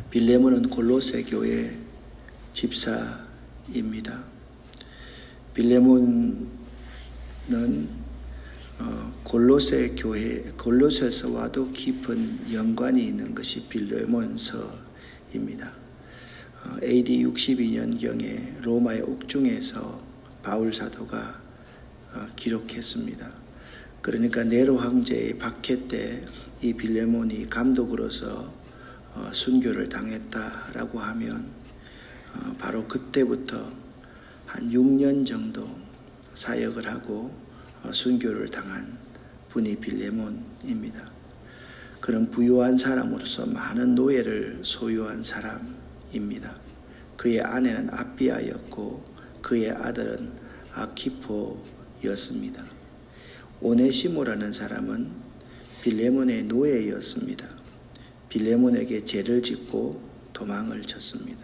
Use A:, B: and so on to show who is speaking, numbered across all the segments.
A: 빌레몬은 골로새 교회 집사입니다. 빌레몬은 골로새 교회, 골로새서와도 깊은 연관이 있는 것이 빌레몬서입니다. AD 62년경에 로마의 옥중에서 바울 사도가 기록했습니다. 그러니까 네로 황제의 박해 때 이 빌레몬이 감독으로서 순교를 당했다라고 하면 바로 그때부터 한 6년 정도 사역을 하고 순교를 당한 분이 빌레몬입니다. 그런 부유한 사람으로서 많은 노예를 소유한 사람입니다. 그의 아내는 아비아였고 그의 아들은 아키포였습니다. 오네시모라는 사람은 빌레몬의 노예였습니다. 빌레몬에게 죄를 짓고 도망을 쳤습니다.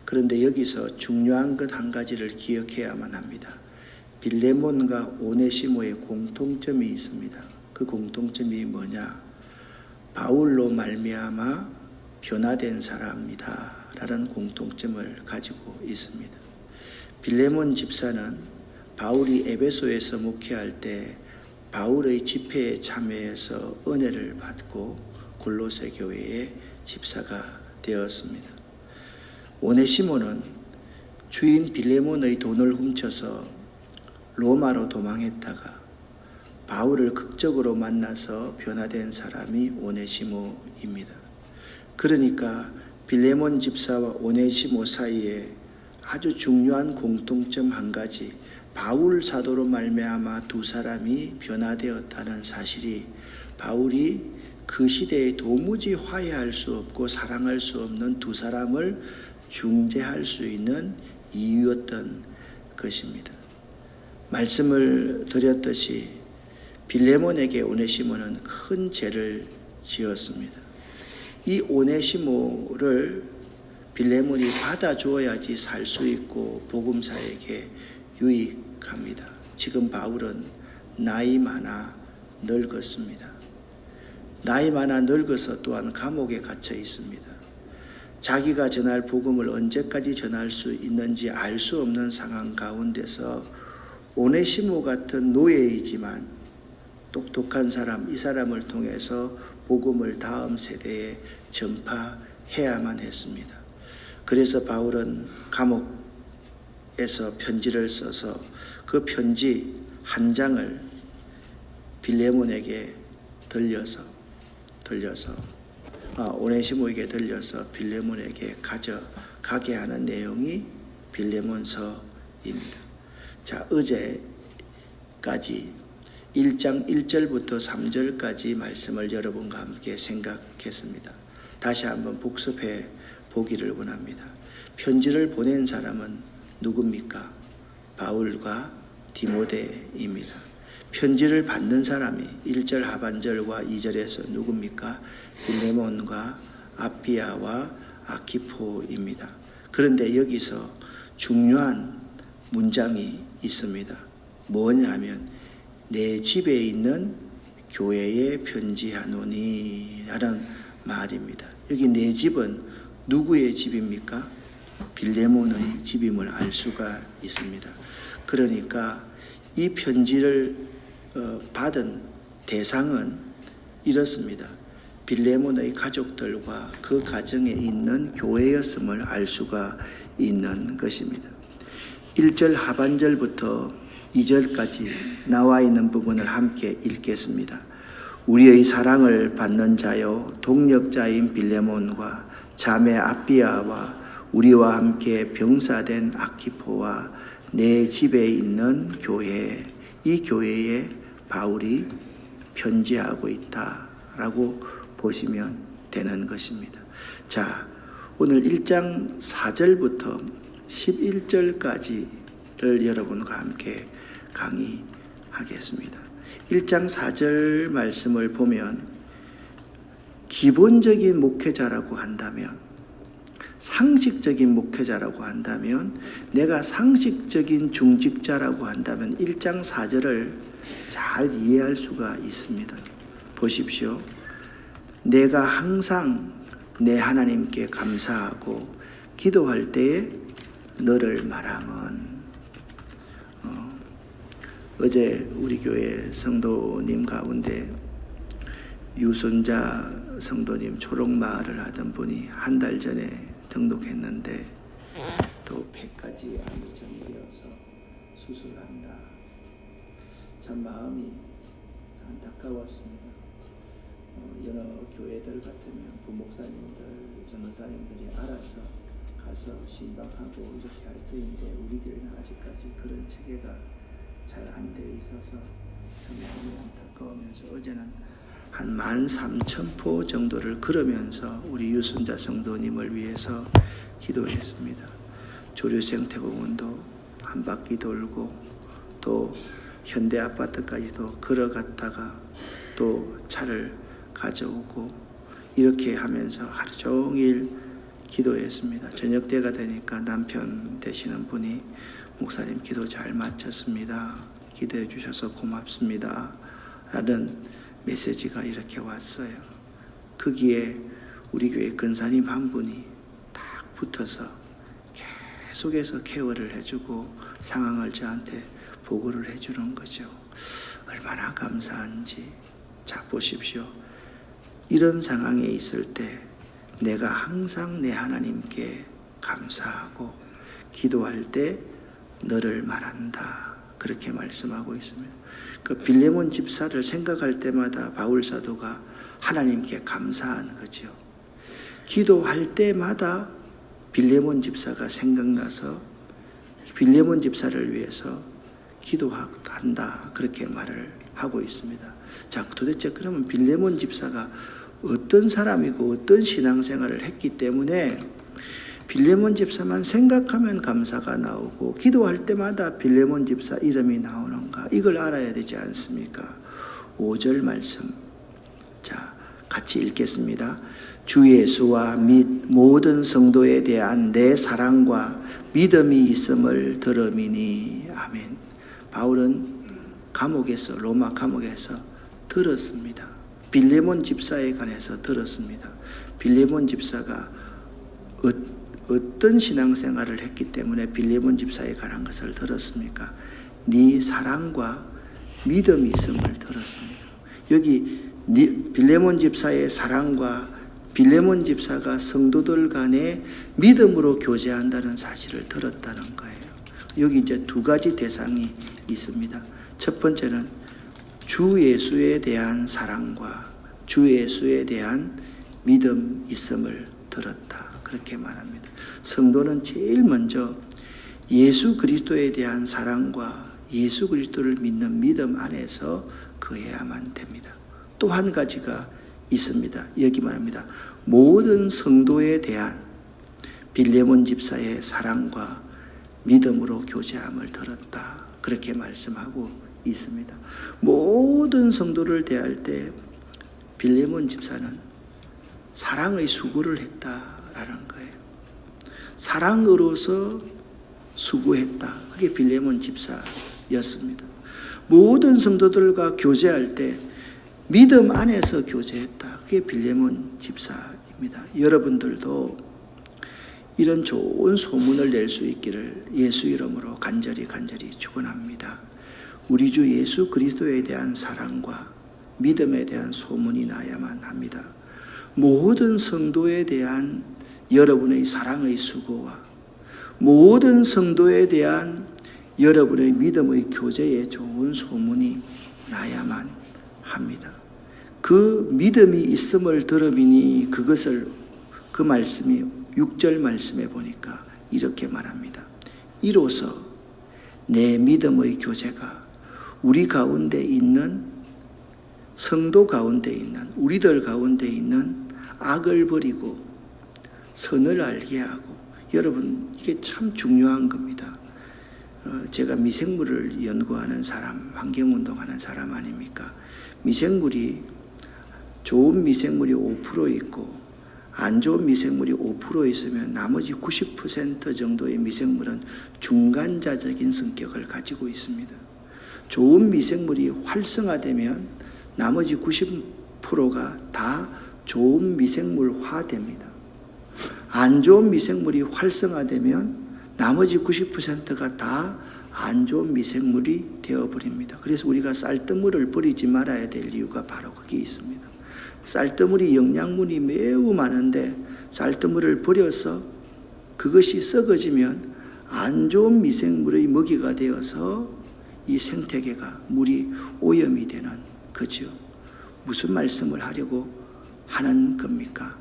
A: 그런데 여기서 중요한 것 한 가지를 기억해야만 합니다. 빌레몬과 오네시모의 공통점이 있습니다. 그 공통점이 뭐냐? 바울로 말미암아 변화된 사람이다 라는 공통점을 가지고 있습니다. 빌레몬 집사는 바울이 에베소에서 목회할 때 바울의 집회에 참여해서 은혜를 받고 골로새 교회의 집사가 되었습니다. 오네시모는 주인 빌레몬의 돈을 훔쳐서 로마로 도망했다가 바울을 극적으로 만나서 변화된 사람이 오네시모입니다. 그러니까 빌레몬 집사와 오네시모 사이에 아주 중요한 공통점 한 가지, 바울 사도로 말미암아 두 사람이 변화되었다는 사실이 바울이 그 시대에 도무지 화해할 수 없고 사랑할 수 없는 두 사람을 중재할 수 있는 이유였던 것입니다. 말씀을 드렸듯이 빌레몬에게 오네시모는 큰 죄를 지었습니다. 이 오네시모를 빌레몬이 받아주어야지 살 수 있고 복음사에게 유익합니다. 지금 바울은 나이 많아 늙었습니다. 나이 많아 늙어서 또한 감옥에 갇혀 있습니다. 자기가 전할 복음을 언제까지 전할 수 있는지 알 수 없는 상황 가운데서 오네시모 같은 노예이지만 똑똑한 사람, 이 사람을 통해서 복음을 다음 세대에 전파해야만 했습니다. 그래서 바울은 감옥에서 편지를 써서 그 편지 한 장을 빌레몬에게 오네시모에게 들려서 빌레몬에게 가져가게 하는 내용이 빌레몬서입니다. 자, 어제까지 1장 1절부터 3절까지 말씀을 여러분과 함께 생각했습니다. 다시 한번 복습해 보기를 원합니다. 편지를 보낸 사람은 누굽니까? 바울과 디모데입니다. 편지를 받는 사람이 1절 하반절과 2절에서 누굽니까? 빌레몬과 아피아와 아키포입니다. 그런데 여기서 중요한 문장이 있습니다. 뭐냐면 내 집에 있는 교회에 편지하노니 라는 말입니다. 여기 내 집은 누구의 집입니까? 빌레몬의 집임을 알 수가 있습니다. 그러니까 이 편지를 받은 대상은 이렇습니다. 빌레몬의 가족들과 그 가정에 있는 교회였음을 알 수가 있는 것입니다. 1절 하반절부터 2절까지 나와 있는 부분을 함께 읽겠습니다. 우리의 사랑을 받는 자요 동력자인 빌레몬과 자매 아비아와 우리와 함께 병사된 아키포와 내 집에 있는 교회, 이 교회에 바울이 편지하고 있다라고 보시면 되는 것입니다. 자, 오늘 1장 4절부터 11절까지를 여러분과 함께 강의하겠습니다. 1장 4절 말씀을 보면 기본적인 목회자라고 한다면, 상식적인 목회자라고 한다면, 내가 상식적인 중직자라고 한다면 1장 4절을 잘 이해할 수가 있습니다. 보십시오. 내가 항상 내 하나님께 감사하고 기도할 때에 너를 말함은 어제 우리 교회 성도님 가운데 유손자 성도님 초록마을을 하던 분이 한 달 전에 등록했는데 또 폐까지 암이 전이되어서 수술한다. 참 마음이 안타까웠습니다. 여러 교회들 같으면 부목사님들, 전도사님들이 알아서 가서 신방하고 이렇게 할 터인데 우리 교회는 아직까지 그런 체계가 잘 안 돼 있어서 참 마음이 안타까우면서 어제는 한 13,000포 정도를 걸으면서 우리 유순자 성도님을 위해서 기도했습니다. 조류생 태공원도 한 바퀴 돌고 또 현대 아파트까지도 걸어갔다가 또 차를 가져오고 이렇게 하면서 하루 종일 기도했습니다. 저녁 때가 되니까 남편 되시는 분이 목사님 기도 잘 마쳤습니다. 기도해 주셔서 고맙습니다. 라는 메시지가 이렇게 왔어요. 거기에 우리 교회 근사님 한 분이 딱 붙어서 계속해서 케어를 해주고 상황을 저한테 보고를 해주는 거죠. 얼마나 감사한지. 자, 보십시오. 이런 상황에 있을 때 내가 항상 내 하나님께 감사하고 기도할 때 너를 말한다. 그렇게 말씀하고 있습니다. 그 빌레몬 집사를 생각할 때마다 바울 사도가 하나님께 감사한 거죠. 기도할 때마다 빌레몬 집사가 생각나서 빌레몬 집사를 위해서 기도한다. 그렇게 말을 하고 있습니다. 자, 도대체 그러면 빌레몬 집사가 어떤 사람이고 어떤 신앙생활을 했기 때문에 빌레몬 집사만 생각하면 감사가 나오고 기도할 때마다 빌레몬 집사 이름이 나오는가? 이걸 알아야 되지 않습니까? 5절 말씀. 자, 같이 읽겠습니다. 주 예수와 및 모든 성도에 대한 내 사랑과 믿음이 있음을 들음이니. 아멘. 바울은 감옥에서, 로마 감옥에서 들었습니다. 빌레몬 집사에 관해서 들었습니다. 빌레몬 집사가 어떤 신앙생활을 했기 때문에 빌레몬 집사에 관한 것을 들었습니까? 네 사랑과 믿음이 있음을 들었습니다. 여기 빌레몬 집사의 사랑과 빌레몬 집사가 성도들 간에 믿음으로 교제한다는 사실을 들었다는 거예요. 여기 이제 두 가지 대상이 있습니다. 첫 번째는 주 예수에 대한 사랑과 주 예수에 대한 믿음 있음을 들었다. 그렇게 말합니다. 성도는 제일 먼저 예수 그리스도에 대한 사랑과 예수 그리스도를 믿는 믿음 안에서 거해야만 됩니다. 또 한 가지가 있습니다. 여기 말합니다. 모든 성도에 대한 빌레몬 집사의 사랑과 믿음으로 교제함을 들었다. 그렇게 말씀하고 있습니다. 모든 성도를 대할 때 빌레몬 집사는 사랑의 수고를 했다라는 거예요. 사랑으로서 수고했다. 그게 빌레몬 집사였습니다. 모든 성도들과 교제할 때 믿음 안에서 교제했다. 그게 빌레몬 집사입니다. 여러분들도 이런 좋은 소문을 낼 수 있기를 예수 이름으로 간절히 축원합니다. 우리 주 예수 그리스도에 대한 사랑과 믿음에 대한 소문이 나야만 합니다. 모든 성도에 대한 여러분의 사랑의 수고와 모든 성도에 대한 여러분의 믿음의 교제에 좋은 소문이 나야만 합니다. 그 믿음이 있음을 들음이니 그것을 그 말씀이 6절 말씀에 보니까 이렇게 말합니다. 이로써 내 믿음의 교제가 우리 가운데 있는 성도 가운데 있는 우리들 가운데 있는 악을 버리고 선을 알게 하고 여러분 이게 참 중요한 겁니다. 제가 미생물을 연구하는 사람, 환경운동하는 사람 아닙니까? 미생물이 좋은 미생물이 5% 있고 안 좋은 미생물이 5% 있으면 나머지 90% 정도의 미생물은 중간자적인 성격을 가지고 있습니다. 좋은 미생물이 활성화되면 나머지 90%가 다 좋은 미생물화됩니다. 안 좋은 미생물이 활성화되면 나머지 90%가 다 안 좋은 미생물이 되어버립니다. 그래서 우리가 쌀뜨물을 버리지 말아야 될 이유가 바로 거기에 있습니다. 쌀뜨물이 영양분이 매우 많은데 쌀뜨물을 버려서 그것이 썩어지면 안 좋은 미생물의 먹이가 되어서 이 생태계가 물이 오염이 되는 거죠. 무슨 말씀을 하려고 하는 겁니까?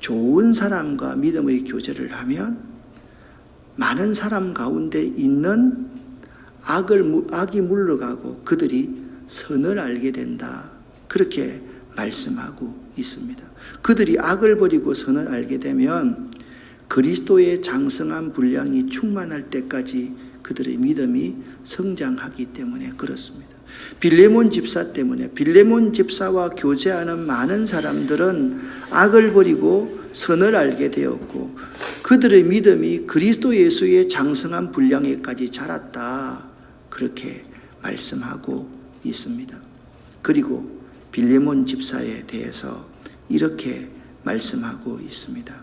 A: 좋은 사람과 믿음의 교제를 하면 많은 사람 가운데 있는 악이 물러가고 그들이 선을 알게 된다. 그렇게 말씀하고 있습니다. 그들이 악을 버리고 선을 알게 되면 그리스도의 장성한 분량이 충만할 때까지 그들의 믿음이 성장하기 때문에 그렇습니다. 빌레몬 집사 때문에 빌레몬 집사와 교제하는 많은 사람들은 악을 버리고 선을 알게 되었고 그들의 믿음이 그리스도 예수의 장성한 분량에까지 자랐다. 그렇게 말씀하고 있습니다. 그리고 빌레몬 집사에 대해서 이렇게 말씀하고 있습니다.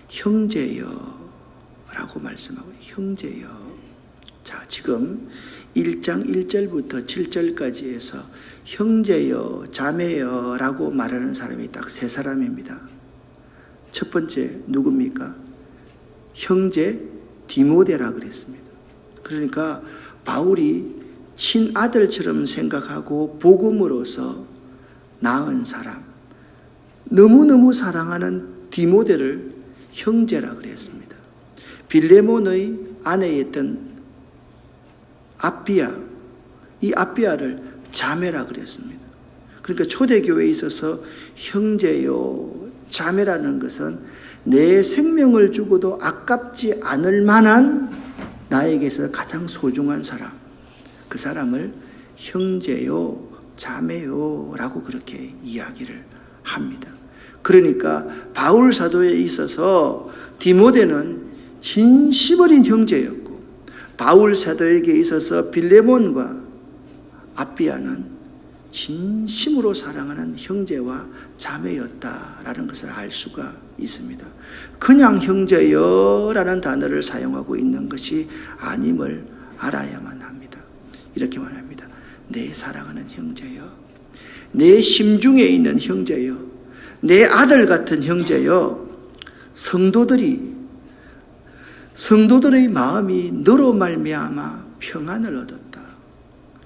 A: 형제여 라고 말씀하고 형제여. 자, 지금 1장 1절부터 7절까지 해서 형제여 자매여 라고 말하는 사람이 딱 세 사람입니다. 첫 번째 누굽니까? 형제 디모데라 그랬습니다. 그러니까 바울이 친아들처럼 생각하고 복음으로서 낳은 사람, 너무너무 사랑하는 디모데를 형제라 그랬습니다. 빌레몬의 아내였던 아비아, 이 아비아를 자매라 그랬습니다. 그러니까 초대교회에 있어서 형제요 자매라는 것은 내 생명을 주고도 아깝지 않을 만한 나에게서 가장 소중한 사람, 그 사람을 형제요 자매요 라고 그렇게 이야기를 합니다. 그러니까 바울 사도에 있어서 디모데는 진심 어린 형제였고 바울 사도에게 있어서 빌레몬과 아비아는 진심으로 사랑하는 형제와 자매였다라는 것을 알 수가 있습니다. 그냥 형제여라는 단어를 사용하고 있는 것이 아님을 알아야만 합니다. 이렇게 말합니다. 내 사랑하는 형제여, 내 심중에 있는 형제여, 내 아들 같은 형제여. 성도들의 마음이 너로 말미암아 평안을 얻었다.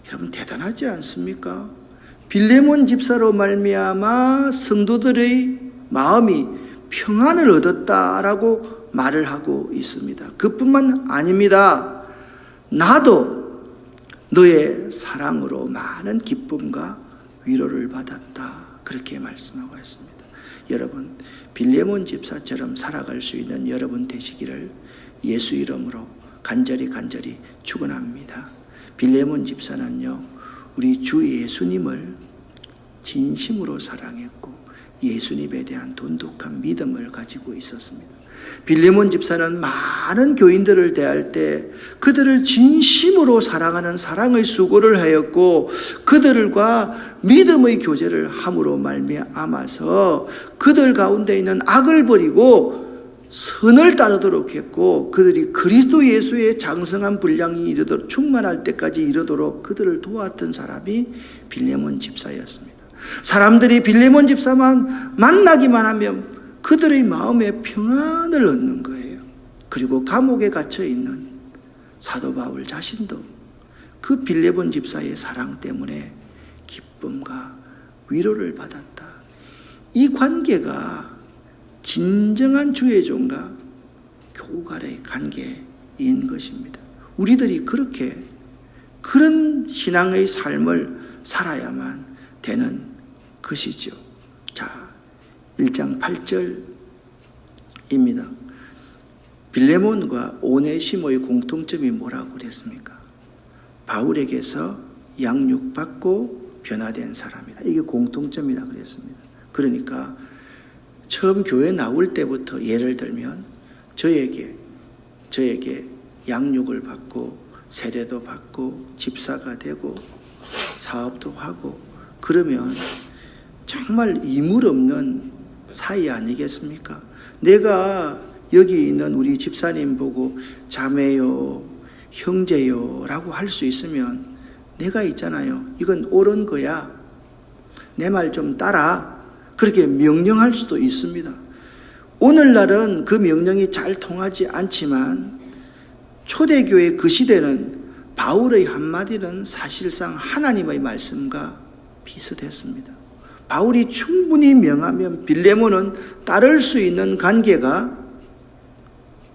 A: 여러분 대단하지 않습니까? 빌레몬 집사로 말미암아 성도들의 마음이 평안을 얻었다라고 말을 하고 있습니다. 그뿐만 아닙니다. 나도 너의 사랑으로 많은 기쁨과 위로를 받았다. 그렇게 말씀하고 있습니다. 여러분, 빌레몬 집사처럼 살아갈 수 있는 여러분 되시기를 예수 이름으로 간절히 축원합니다. 빌레몬 집사는요, 우리 주 예수님을 진심으로 사랑했고 예수님에 대한 돈독한 믿음을 가지고 있었습니다. 빌레몬 집사는 많은 교인들을 대할 때 그들을 진심으로 사랑하는 사랑의 수고를 하였고 그들과 믿음의 교제를 함으로 말미암아서 그들 가운데 있는 악을 버리고 선을 따르도록 했고 그들이 그리스도 예수의 장성한 분량이 이르도록 충만할 때까지 이르도록 그들을 도왔던 사람이 빌레몬 집사였습니다. 사람들이 빌레몬 집사만 만나기만 하면 그들의 마음에 평안을 얻는 거예요. 그리고 감옥에 갇혀 있는 사도 바울 자신도 그 빌레몬 집사의 사랑 때문에 기쁨과 위로를 받았다. 이 관계가 진정한 주의 종과 교우간의 관계인 것입니다. 우리들이 그런 신앙의 삶을 살아야만 되는 것이죠. 자, 1장 8절입니다. 빌레몬과 오네시모의 공통점이 뭐라고 그랬습니까? 바울에게서 양육받고 변화된 사람이다. 이게 공통점이라 그랬습니다. 그러니까 처음 교회 나올 때부터 예를 들면 저에게 양육을 받고 세례도 받고 집사가 되고 사업도 하고 그러면 정말 이물 없는 사이 아니겠습니까? 내가 여기 있는 우리 집사님 보고 자매요, 형제요 라고 할 수 있으면 내가 있잖아요. 이건 옳은 거야. 내 말 좀 따라. 그렇게 명령할 수도 있습니다. 오늘날은 그 명령이 잘 통하지 않지만 초대교회 그 시대는 바울의 한마디는 사실상 하나님의 말씀과 비슷했습니다. 바울이 충분히 명하면 빌레몬은 따를 수 있는 관계가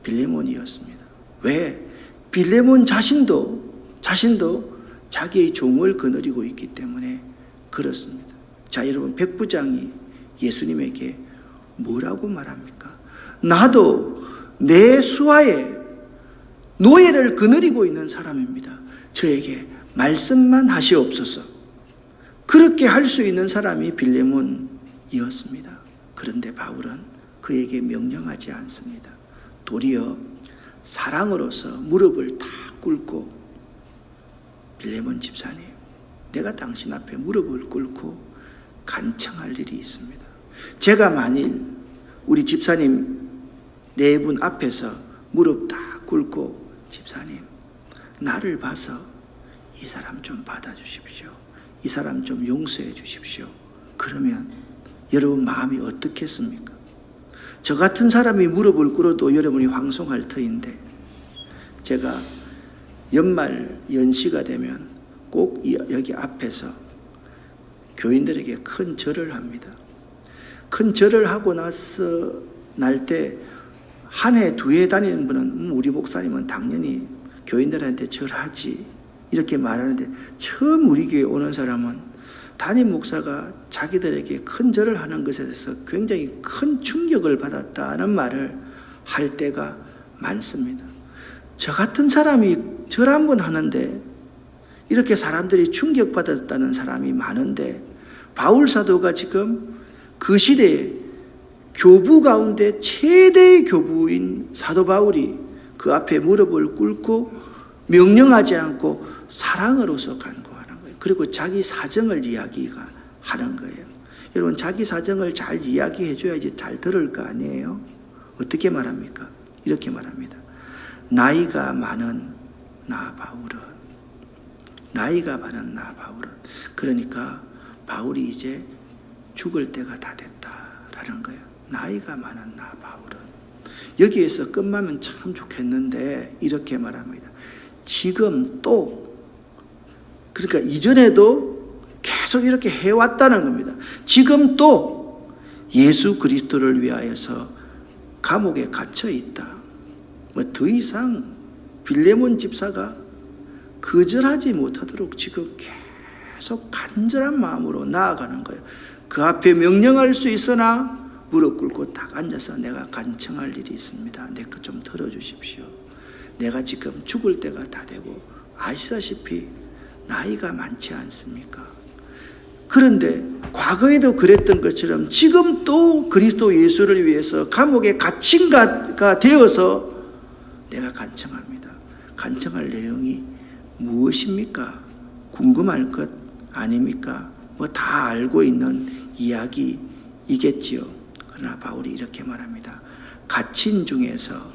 A: 빌레몬이었습니다. 왜? 빌레몬 자신도 자기의 종을 거느리고 있기 때문에 그렇습니다. 자, 여러분, 백부장이 예수님에게 뭐라고 말합니까? 나도 내 수하에 노예를 거느리고 있는 사람입니다. 저에게 말씀만 하시옵소서. 그렇게 할 수 있는 사람이 빌레몬이었습니다. 그런데 바울은 그에게 명령하지 않습니다. 도리어 사랑으로서 무릎을 다 꿇고, 빌레몬 집사님, 내가 당신 앞에 무릎을 꿇고 간청할 일이 있습니다. 제가 만일 우리 집사님 네 분 앞에서 무릎 다 꿇고, 집사님, 나를 봐서 이 사람 좀 받아주십시오. 이 사람 좀 용서해 주십시오. 그러면 여러분 마음이 어떻겠습니까? 저 같은 사람이 무릎을 꿇어도 여러분이 황송할 터인데, 제가 연말 연시가 되면 꼭 여기 앞에서 교인들에게 큰 절을 합니다. 큰 절을 하고 나서 날 때 한 해, 두 해 다니는 분은 우리 목사님은 당연히 교인들한테 절하지 이렇게 말하는데, 처음 우리 교회 오는 사람은 담임 목사가 자기들에게 큰 절을 하는 것에 대해서 굉장히 큰 충격을 받았다는 말을 할 때가 많습니다. 저 같은 사람이 절 한 번 하는데 이렇게 사람들이 충격받았다는 사람이 많은데, 바울 사도가 지금 그 시대에 교부 가운데 최대의 교부인 사도 바울이 그 앞에 무릎을 꿇고 명령하지 않고 사랑으로서 간구하는 거예요. 그리고 자기 사정을 이야기하는 거예요. 여러분, 자기 사정을 잘 이야기해 줘야지 잘 들을 거 아니에요? 어떻게 말합니까? 이렇게 말합니다. 나이가 많은 나 바울은, 나이가 많은 나 바울은, 그러니까 바울이 이제 죽을 때가 다 됐다라는 거예요. 나이가 많은 나 바울은. 여기에서 끝나면 참 좋겠는데 이렇게 말합니다. 지금 또, 그러니까 이전에도 계속 이렇게 해왔다는 겁니다. 지금 또 예수 그리스도를 위하여서 감옥에 갇혀 있다. 뭐 더 이상 빌레몬 집사가 거절하지 못하도록 지금 계속 간절한 마음으로 나아가는 거예요. 그 앞에 명령할 수 있으나 무릎 꿇고 딱 앉아서 내가 간청할 일이 있습니다. 내 것 좀 들어주십시오. 내가 지금 죽을 때가 다 되고 아시다시피 나이가 많지 않습니까? 그런데 과거에도 그랬던 것처럼 지금 또 그리스도 예수를 위해서 감옥에 갇힌 가 되어서 내가 간청합니다. 간청할 내용이 무엇입니까? 궁금할 것 아닙니까? 뭐 다 알고 있는 이야기이겠지요. 그러나 바울이 이렇게 말합니다. 갇힌 중에서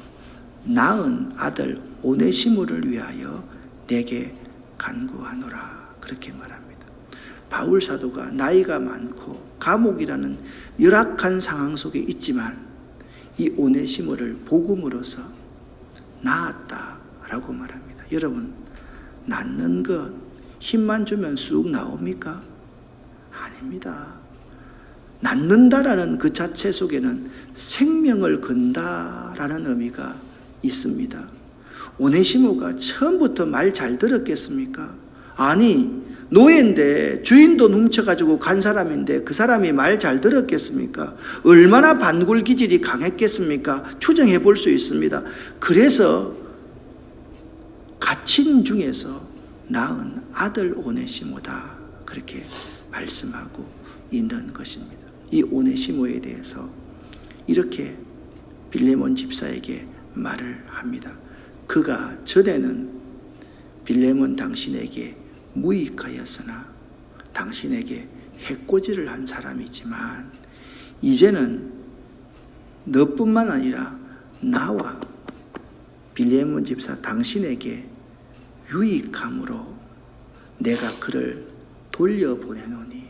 A: 낳은 아들 오네시모를 위하여 내게 간구하노라. 그렇게 말합니다. 바울 사도가 나이가 많고 감옥이라는 열악한 상황 속에 있지만 이 오네시모를 복음으로서 낳았다라고 말합니다. 여러분, 낳는 것 힘만 주면 쑥 나옵니까? 아닙니다. 낳는다라는 그 자체 속에는 생명을 건다라는 의미가 있습니다. 오네시모가 처음부터 말 잘 들었겠습니까? 아니, 노예인데 주인 돈 훔쳐가지고 간 사람인데 그 사람이 말 잘 들었겠습니까? 얼마나 반굴 기질이 강했겠습니까? 추정해 볼 수 있습니다. 그래서 갇힌 중에서 낳은 아들 오네시모다, 그렇게 말씀하고 있는 것입니다. 이 오네시모에 대해서 이렇게 빌레몬 집사에게 말을 합니다. 그가 전에는 빌레몬 당신에게 무익하였으나 당신에게 해코지를 한 사람이지만 이제는 너뿐만 아니라 나와 빌레몬 집사 당신에게 유익함으로 내가 그를 돌려보내노니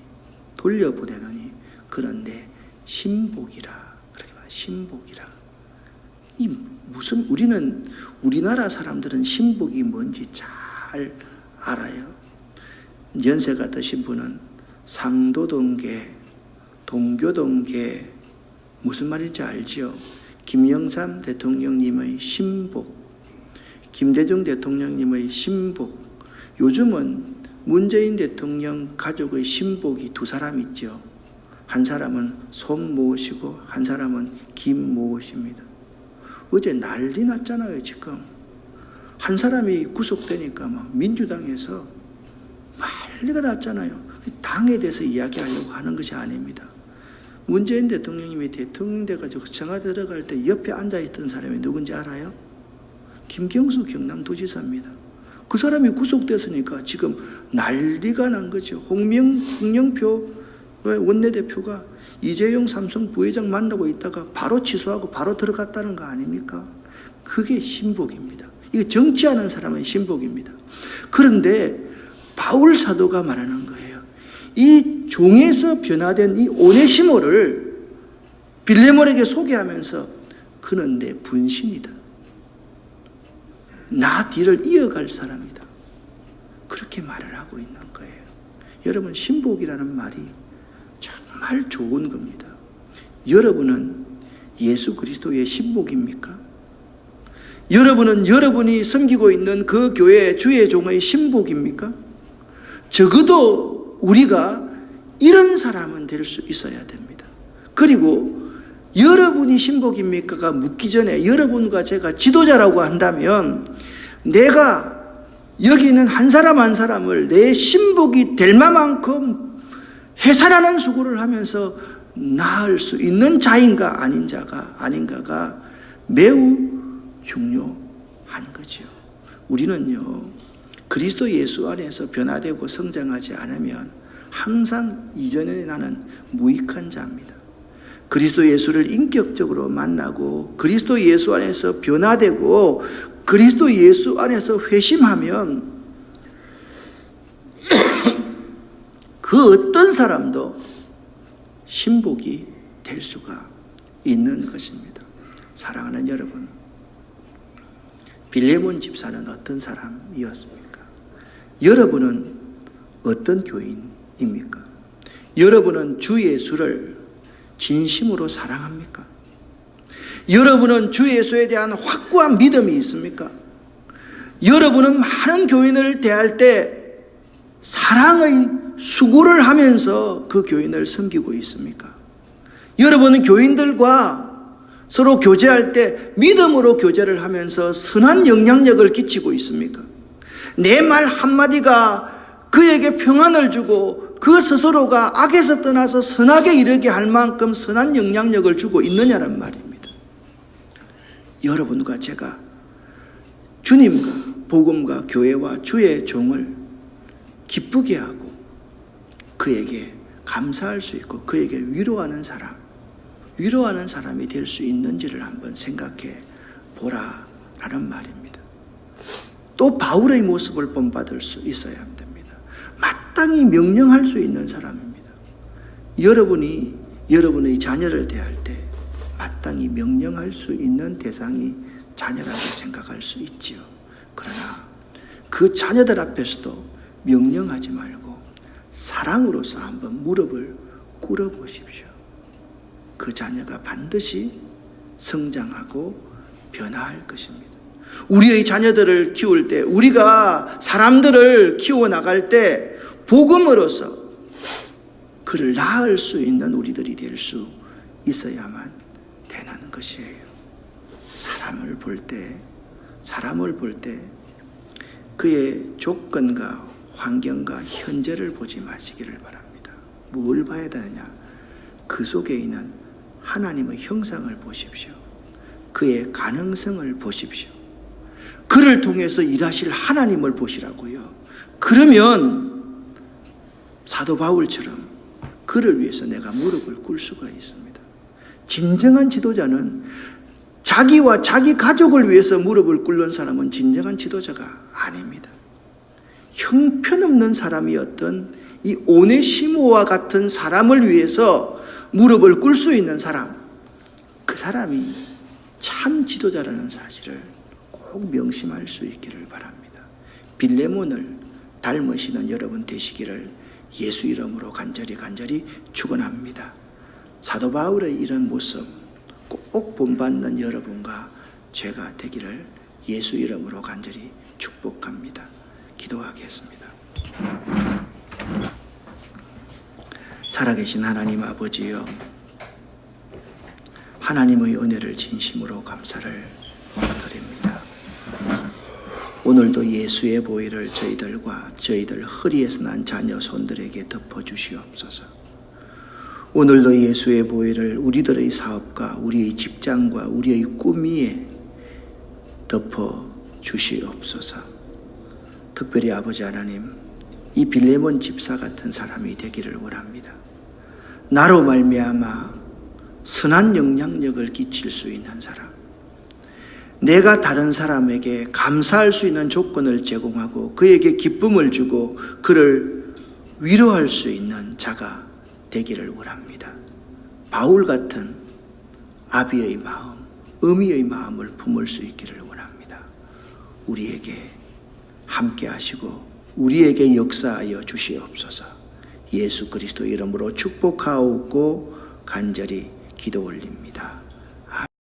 A: 그런데 신복이라. 그렇게 말 신복이라. 이 무슨 우리는 우리나라 사람들은 신복이 뭔지 잘 알아요. 연세가 드신 분은 상도동계, 동교동계 무슨 말인지 알지요? 김영삼 대통령님의 신복, 김대중 대통령님의 신복, 요즘은 문재인 대통령 가족의 신복이 두 사람 있죠. 한 사람은 손모시고 한 사람은 김모십니다. 어제 난리 났잖아요. 지금 한 사람이 구속되니까 막 민주당에서 난리가 났잖아요. 당에 대해서 이야기하려고 하는 것이 아닙니다. 문재인 대통령님이 대통령 돼가지고 청와대 들어갈 때 옆에 앉아있던 사람이 누군지 알아요? 김경수 경남도지사입니다. 그 사람이 구속됐으니까 지금 난리가 난 거죠. 홍영표 원내대표가 이재용 삼성 부회장 만나고 있다가 바로 취소하고 바로 들어갔다는 거 아닙니까? 그게 신복입니다. 이거 정치하는 사람의 신복입니다. 그런데 바울 사도가 말하는 거예요. 이 종에서 변화된 이 오네시모를 빌레몬에게 소개하면서 그는 내 분신이다. 나 뒤를 이어갈 사람이다. 그렇게 말을 하고 있는 거예요. 여러분, 신복이라는 말이 정말 좋은 겁니다. 여러분은 예수 그리스도의 신복입니까? 여러분은 여러분이 섬기고 있는 그 교회 주의 종의 신복입니까? 적어도 우리가 이런 사람은 될 수 있어야 됩니다. 그리고 여러분이 신복입니까가 묻기 전에 여러분과 제가 지도자라고 한다면 내가 여기 있는 한 사람 한 사람을 내 신복이 될 만큼 해산하는 수고를 하면서 나을 수 있는 자인가 아닌가가 매우 중요한 거죠. 우리는요, 그리스도 예수 안에서 변화되고 성장하지 않으면 항상 이전에 나는 무익한 자입니다. 그리스도 예수를 인격적으로 만나고 그리스도 예수 안에서 변화되고 그리스도 예수 안에서 회심하면 그 어떤 사람도 신복이 될 수가 있는 것입니다. 사랑하는 여러분, 빌레몬 집사는 어떤 사람이었습니까? 여러분은 어떤 교인입니까? 여러분은 주 예수를 진심으로 사랑합니까? 여러분은 주 예수에 대한 확고한 믿음이 있습니까? 여러분은 많은 교인을 대할 때 사랑의 수고를 하면서 그 교인을 섬기고 있습니까? 여러분은 교인들과 서로 교제할 때 믿음으로 교제를 하면서 선한 영향력을 끼치고 있습니까? 내 말 한마디가 그에게 평안을 주고 그 스스로가 악에서 떠나서 선하게 이르게 할 만큼 선한 영향력을 주고 있느냐는 말입니다. 여러분과 제가 주님과 복음과 교회와 주의 종을 기쁘게 하고 그에게 감사할 수 있고 그에게 위로하는 사람이 될 수 있는지를 한번 생각해 보라라는 말입니다. 또 바울의 모습을 본받을 수 있어야 됩니다. 마땅히 명령할 수 있는 사람입니다. 여러분이 여러분의 자녀를 대할 때 마땅히 명령할 수 있는 대상이 자녀라고 생각할 수 있지요. 그러나 그 자녀들 앞에서도 명령하지 말고 사랑으로서 한번 무릎을 꿇어보십시오. 그 자녀가 반드시 성장하고 변화할 것입니다. 우리의 자녀들을 키울 때, 우리가 사람들을 키워나갈 때 복음으로서 그를 낳을 수 있는 우리들이 될 수 있어야만 되는 것이에요. 사람을 볼 때 그의 조건과 환경과 현재를 보지 마시기를 바랍니다. 뭘 봐야 되느냐? 그 속에 있는 하나님의 형상을 보십시오. 그의 가능성을 보십시오. 그를 통해서 일하실 하나님을 보시라고요. 그러면 사도 바울처럼 그를 위해서 내가 무릎을 꿇을 수가 있습니다. 진정한 지도자는 자기와 자기 가족을 위해서 무릎을 꿇는 사람은 진정한 지도자가 아닙니다. 형편없는 사람이었던 이 오네시모와 같은 사람을 위해서 무릎을 꿇을 수 있는 사람, 그 사람이 참 지도자라는 사실을 꼭 명심할 수 있기를 바랍니다. 빌레몬을 닮으시는 여러분 되시기를 예수 이름으로 간절히 축원합니다. 사도 바울의 이런 모습 꼭 본받는 여러분과 제가 되기를 예수 이름으로 간절히 축복합니다. 기도하겠습니다. 살아계신 하나님 아버지여, 하나님의 은혜를 진심으로 감사를 드립니다. 오늘도 예수의 보혈을 저희들 허리에서 난 자녀 손들에게 덮어주시옵소서. 오늘도 예수의 보혈을 우리들의 사업과 우리의 직장과 우리의 꿈 위에 덮어주시옵소서. 특별히 아버지 하나님, 이 빌레몬 집사 같은 사람이 되기를 원합니다. 나로 말미암아 선한 영향력을 끼칠 수 있는 사람, 내가 다른 사람에게 감사할 수 있는 조건을 제공하고 그에게 기쁨을 주고 그를 위로할 수 있는 자가 되기를 원합니다. 바울 같은 아비의 마음, 어미의 마음을 품을 수 있기를 원합니다. 우리에게 함께 하시고 우리에게 역사하여 주시옵소서. 예수 그리스도 이름으로 축복하옵고 간절히 기도 올립니다.